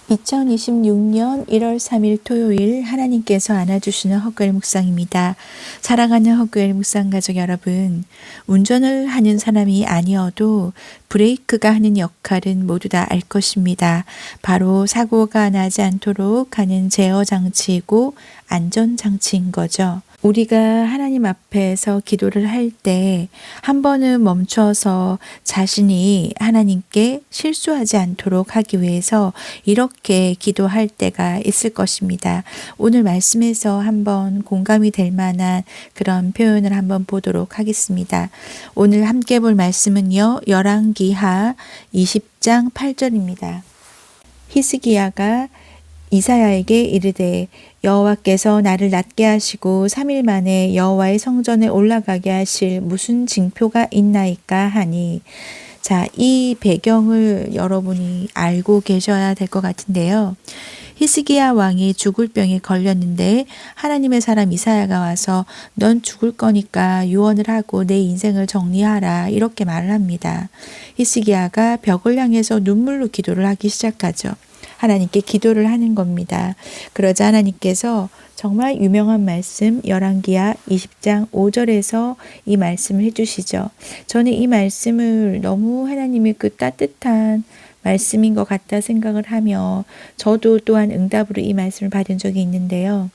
2026년 1월 3일 토요일 하나님께서 안아주시는 헛글 묵상입니다. 사랑하는 헛글 묵상 가족 여러분, 운전을 하는 사람이 아니어도 브레이크가 하는 역할은 모두 다 알 것입니다. 바로 사고가 나지 않도록 하는 제어 장치이고 안전 장치인 거죠. 우리가 하나님 앞에서 기도를 할 때 한 번은 멈춰서 자신이 하나님께 실수하지 않도록 하기 위해서 이렇게 기도할 때가 있을 것입니다. 오늘 말씀에서 한번 공감이 될 만한 그런 표현을 한번 보도록 하겠습니다. 오늘 함께 볼 말씀은요, 열왕기하 20장 8절입니다. 히스기야가 이사야에게 이르되 여호와께서 나를 낫게 하시고 3일 만에 여호와의 성전에 올라가게 하실 무슨 징표가 있나이까 하니, 자, 이 배경을 여러분이 알고 계셔야 될 것 같은데요. 히스기야 왕이 죽을 병에 걸렸는데 하나님의 사람 이사야가 와서 넌 죽을 거니까 유언을 하고 내 인생을 정리하라, 이렇게 말을 합니다. 히스기야가 벽을 향해서 눈물로 기도를 하기 시작하죠. 하나님께 기도를 하는 겁니다. 그러자 하나님께서 정말 유명한 말씀 열왕기하 20장 5절에서 이 말씀을 해주시죠. 저는 이 말씀을 너무 하나님의 그 따뜻한 말씀인 것 같다 생각을 하며 저도 또한 응답으로 이 말씀을 받은 적이 있는데요.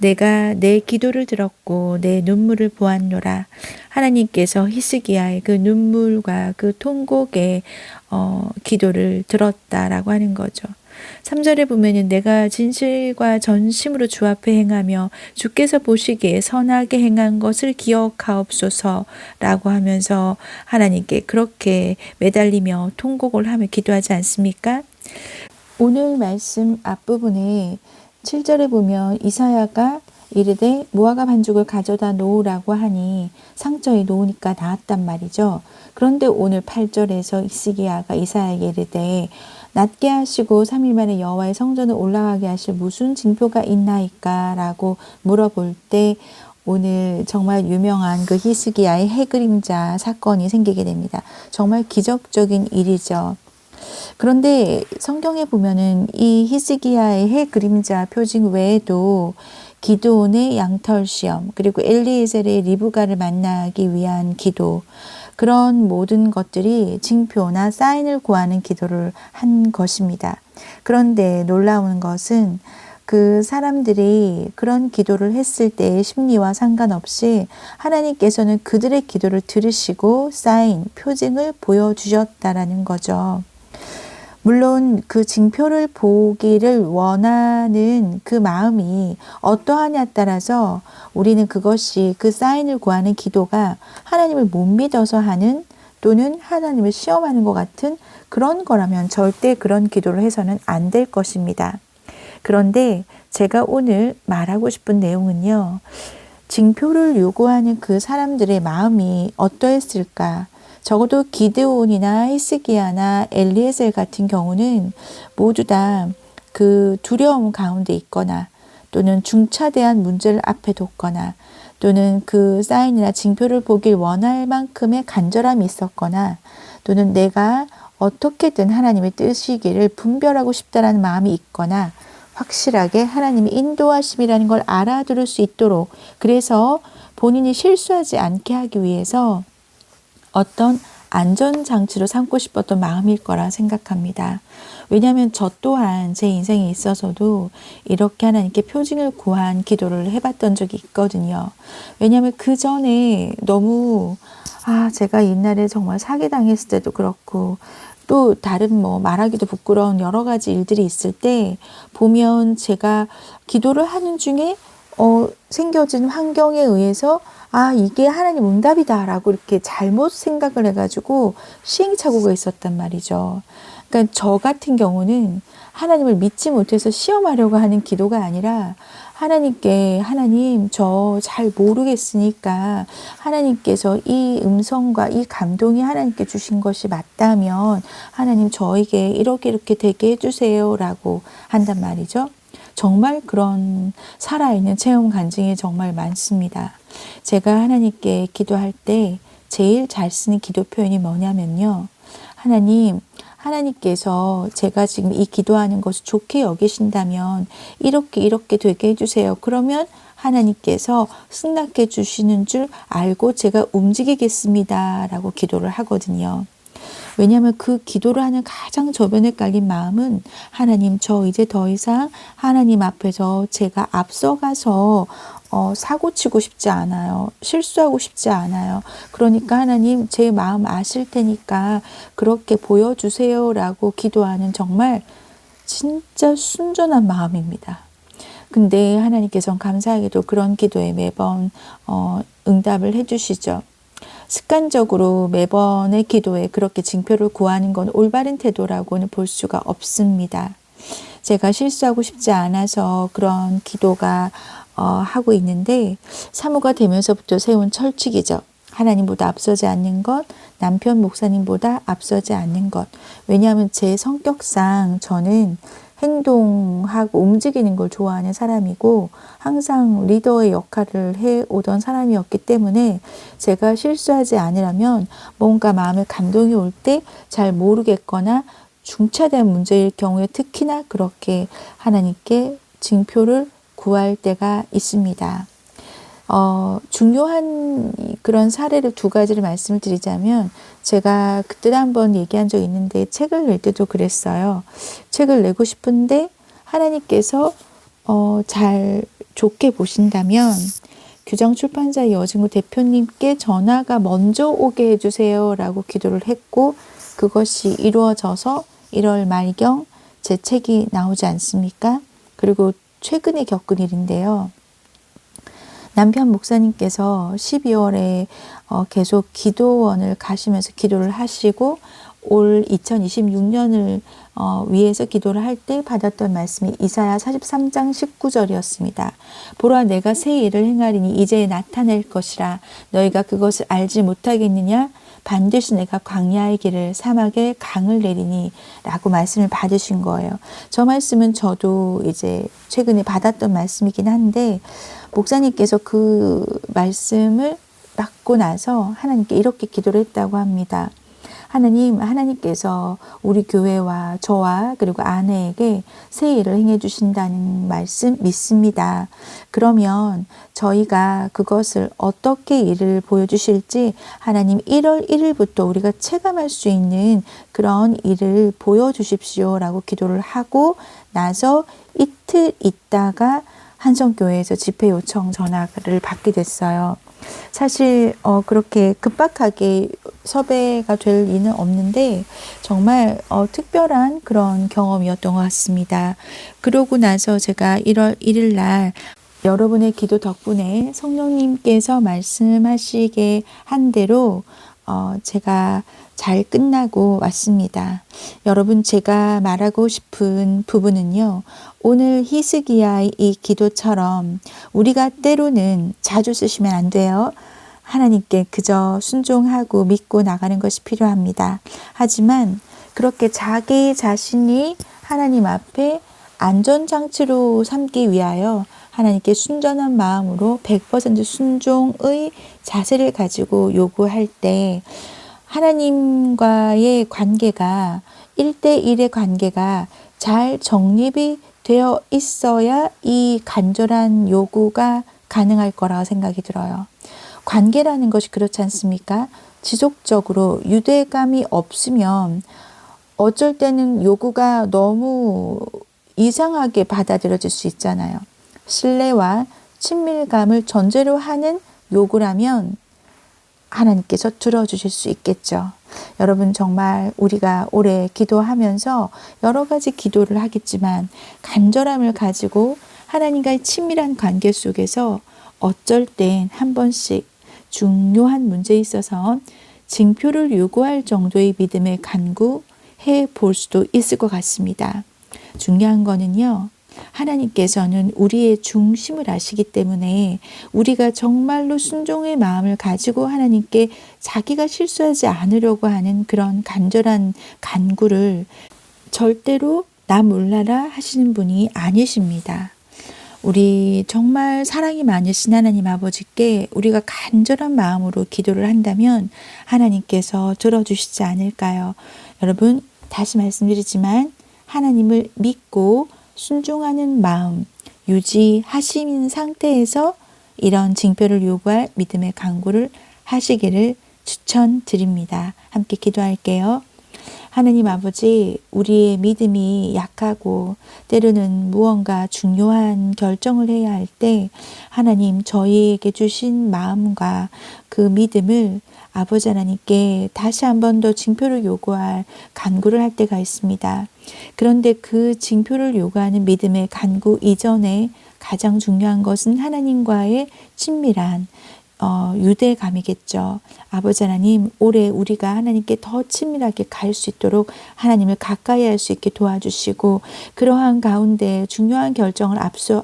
내가 내 기도를 들었고 내 눈물을 보았노라. 하나님께서 히스기야의 그 눈물과 그 통곡의 기도를 들었다라고 하는 거죠. 3절에 보면은 내가 진실과 전심으로 주 앞에 행하며 주께서 보시기에 선하게 행한 것을 기억하옵소서라고 하면서 하나님께 그렇게 매달리며 통곡을 하며 기도하지 않습니까? 오늘 말씀 앞부분에 7절에 보면 이사야가 이르되 무화과 반죽을 가져다 놓으라고 하니 상처에 놓으니까 나았단 말이죠. 그런데 오늘 8절에서 히스기야가 이사야에게 이르되 낫게 하시고 3일 만에 여호와의 성전에 올라가게 하실 무슨 징표가 있나이까 라고 물어볼 때 오늘 정말 유명한 그 히스기야의 해그림자 사건이 생기게 됩니다. 정말 기적적인 일이죠. 그런데 성경에 보면은 이 히스기야의 해그림자 표징 외에도 기드온의 양털 시험, 그리고 엘리에셀의 리브가를 만나기 위한 기도, 그런 모든 것들이 징표나 사인을 구하는 기도를 한 것입니다. 그런데 놀라운 것은 그 사람들이 그런 기도를 했을 때의 심리와 상관없이 하나님께서는 그들의 기도를 들으시고 사인, 표징을 보여주셨다라는 거죠. 물론 그 징표를 보기를 원하는 그 마음이 어떠하냐에 따라서 우리는 그것이 그 사인을 구하는 기도가 하나님을 못 믿어서 하는 또는 하나님을 시험하는 것 같은 그런 거라면 절대 그런 기도를 해서는 안 될 것입니다. 그런데 제가 오늘 말하고 싶은 내용은요, 징표를 요구하는 그 사람들의 마음이 어떠했을까? 적어도 기드온이나 히스기야나 엘리에셀 같은 경우는 모두 다 그 두려움 가운데 있거나 또는 중차대한 문제를 앞에 뒀거나 또는 그 사인이나 징표를 보길 원할 만큼의 간절함이 있었거나 또는 내가 어떻게든 하나님의 뜻이기를 분별하고 싶다라는 마음이 있거나 확실하게 하나님의 인도하심이라는 걸 알아들을 수 있도록, 그래서 본인이 실수하지 않게 하기 위해서 어떤 안전장치로 삼고 싶었던 마음일 거라 생각합니다. 왜냐하면 저 또한 제 인생에 있어서도 이렇게 하나님께 표징을 구한 기도를 해봤던 적이 있거든요. 왜냐하면 그 전에 너무 제가 옛날에 정말 사기당했을 때도 그렇고 또 다른 말하기도 부끄러운 여러 가지 일들이 있을 때 보면 제가 기도를 하는 중에 생겨진 환경에 의해서 이게 하나님 응답이다 라고 이렇게 잘못 생각을 해가지고 시행착오가 있었단 말이죠. 그러니까 저 같은 경우는 하나님을 믿지 못해서 시험하려고 하는 기도가 아니라 하나님께, 하나님 저 잘 모르겠으니까 하나님께서 이 음성과 이 감동이 하나님께 주신 것이 맞다면 하나님 저에게 이렇게 되게 해주세요 라고 한단 말이죠. 정말 그런 살아있는 체험 간증이 정말 많습니다. 제가 하나님께 기도할 때 제일 잘 쓰는 기도 표현이 뭐냐면요, 하나님 하나님께서 제가 지금 이 기도하는 것을 좋게 여기신다면 이렇게 되게 해주세요. 그러면 하나님께서 승낙해 주시는 줄 알고 제가 움직이겠습니다. 라고 기도를 하거든요. 왜냐하면 그 기도를 하는 가장 저변에 깔린 마음은 하나님, 저 이제 더 이상 하나님 앞에서 제가 앞서가서 사고 치고 싶지 않아요. 실수하고 싶지 않아요. 그러니까 하나님, 제 마음 아실 테니까 그렇게 보여주세요. 라고 기도하는 정말 진짜 순전한 마음입니다. 근데 하나님께서는 감사하게도 그런 기도에 매번 응답을 해주시죠. 습관적으로 매번의 기도에 그렇게 징표를 구하는 건 올바른 태도라고는 볼 수가 없습니다. 제가 실수하고 싶지 않아서 그런 기도가 하고 있는데 사모가 되면서부터 세운 철칙이죠. 하나님보다 앞서지 않는 것, 남편 목사님보다 앞서지 않는 것. 왜냐하면 제 성격상 저는 행동하고 움직이는 걸 좋아하는 사람이고 항상 리더의 역할을 해오던 사람이었기 때문에 제가 실수하지 않으려면 뭔가 마음에 감동이 올 때 잘 모르겠거나 중차대한 문제일 경우에 특히나 그렇게 하나님께 징표를 구할 때가 있습니다. 중요한 그런 사례를 두 가지를 말씀을 드리자면 제가 그때 한번 얘기한 적이 있는데 책을 낼 때도 그랬어요. 책을 내고 싶은데 하나님께서 잘 좋게 보신다면 규정출판사 여진구 대표님께 전화가 먼저 오게 해주세요 라고 기도를 했고 그것이 이루어져서 1월 말경 제 책이 나오지 않습니까? 그리고 최근에 겪은 일인데요. 남편 목사님께서 12월에 계속 기도원을 가시면서 기도를 하시고 올 2026년을 위해서 기도를 할 때 받았던 말씀이 이사야 43장 19절이었습니다. 보라 내가 새 일을 행하리니 이제 나타낼 것이라 너희가 그것을 알지 못하겠느냐 반드시 내가 광야의 길을 사막에 강을 내리니 라고 말씀을 받으신 거예요. 저 말씀은 저도 이제 최근에 받았던 말씀이긴 한데 목사님께서 그 말씀을 받고 나서 하나님께 이렇게 기도를 했다고 합니다. 하나님께서 우리 교회와 저와 그리고 아내에게 새 일을 행해 주신다는 말씀 믿습니다. 그러면 저희가 그것을 어떻게 일을 보여주실지 하나님 1월 1일부터 우리가 체감할 수 있는 그런 일을 보여주십시오 라고 기도를 하고 나서 이틀 있다가 한성교회에서 집회 요청 전화를 받게 됐어요. 사실 그렇게 급박하게 섭외가 될 리는 없는데 정말 특별한 그런 경험이었던 것 같습니다. 그러고 나서 제가 1월 1일 날 여러분의 기도 덕분에 성령님께서 말씀하시게 한 대로 제가 잘 끝나고 왔습니다. 여러분 제가 말하고 싶은 부분은요. 오늘 히스기야의 이 기도처럼 우리가 때로는 자주 쓰시면 안 돼요. 하나님께 그저 순종하고 믿고 나가는 것이 필요합니다. 하지만 그렇게 자기 자신이 하나님 앞에 안전장치로 삼기 위하여 하나님께 순전한 마음으로 100% 순종의 자세를 가지고 요구할 때 하나님과의 관계가 1대1의 관계가 잘 정립이 되어 있어야 이 간절한 요구가 가능할 거라고 생각이 들어요. 관계라는 것이 그렇지 않습니까? 지속적으로 유대감이 없으면 어쩔 때는 요구가 너무 이상하게 받아들여질 수 있잖아요. 신뢰와 친밀감을 전제로 하는 요구라면 하나님께서 들어주실 수 있겠죠. 여러분 정말 우리가 올해 기도하면서 여러 가지 기도를 하겠지만 간절함을 가지고 하나님과의 친밀한 관계 속에서 어쩔 땐 한 번씩 중요한 문제에 있어서 징표를 요구할 정도의 믿음에 간구해 볼 수도 있을 것 같습니다. 중요한 거는요. 하나님께서는 우리의 중심을 아시기 때문에 우리가 정말로 순종의 마음을 가지고 하나님께 자기가 실수하지 않으려고 하는 그런 간절한 간구를 절대로 나 몰라라 하시는 분이 아니십니다. 우리 정말 사랑이 많으신 하나님 아버지께 우리가 간절한 마음으로 기도를 한다면 하나님께서 들어주시지 않을까요? 여러분 다시 말씀드리지만 하나님을 믿고 순종하는 마음 유지하시는 상태에서 이런 징표를 요구할 믿음의 간구를 하시기를 추천드립니다. 함께 기도할게요. 하나님 아버지, 우리의 믿음이 약하고 때로는 무언가 중요한 결정을 해야 할 때 하나님 저희에게 주신 마음과 그 믿음을 아버지 하나님께 다시 한 번 더 징표를 요구할 간구를 할 때가 있습니다. 그런데 그 징표를 요구하는 믿음의 간구 이전에 가장 중요한 것은 하나님과의 친밀한 유대감이겠죠. 아버지 하나님, 올해 우리가 하나님께 더 친밀하게 갈 수 있도록 하나님을 가까이 할 수 있게 도와주시고, 그러한 가운데 중요한 결정을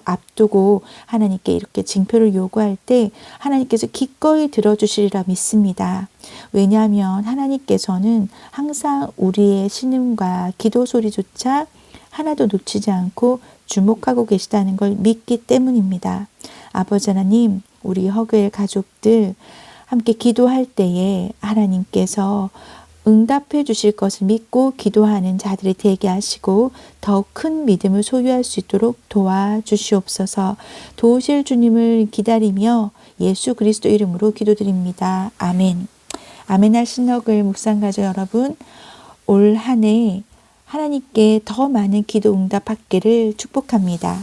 앞두고 하나님께 이렇게 징표를 요구할 때 하나님께서 기꺼이 들어주시리라 믿습니다. 왜냐하면 하나님께서는 항상 우리의 신음과 기도 소리조차 하나도 놓치지 않고 주목하고 계시다는 걸 믿기 때문입니다. 아버지 하나님, 우리 허그엘 가족들 함께 기도할 때에 하나님께서 응답해 주실 것을 믿고 기도하는 자들이 되게 하시고 더 큰 믿음을 소유할 수 있도록 도와주시옵소서. 도우실 주님을 기다리며 예수 그리스도 이름으로 기도드립니다. 아멘. 아멘 하신 허그엘 묵상가족 여러분, 올 한 해 하나님께 더 많은 기도 응답받기를 축복합니다.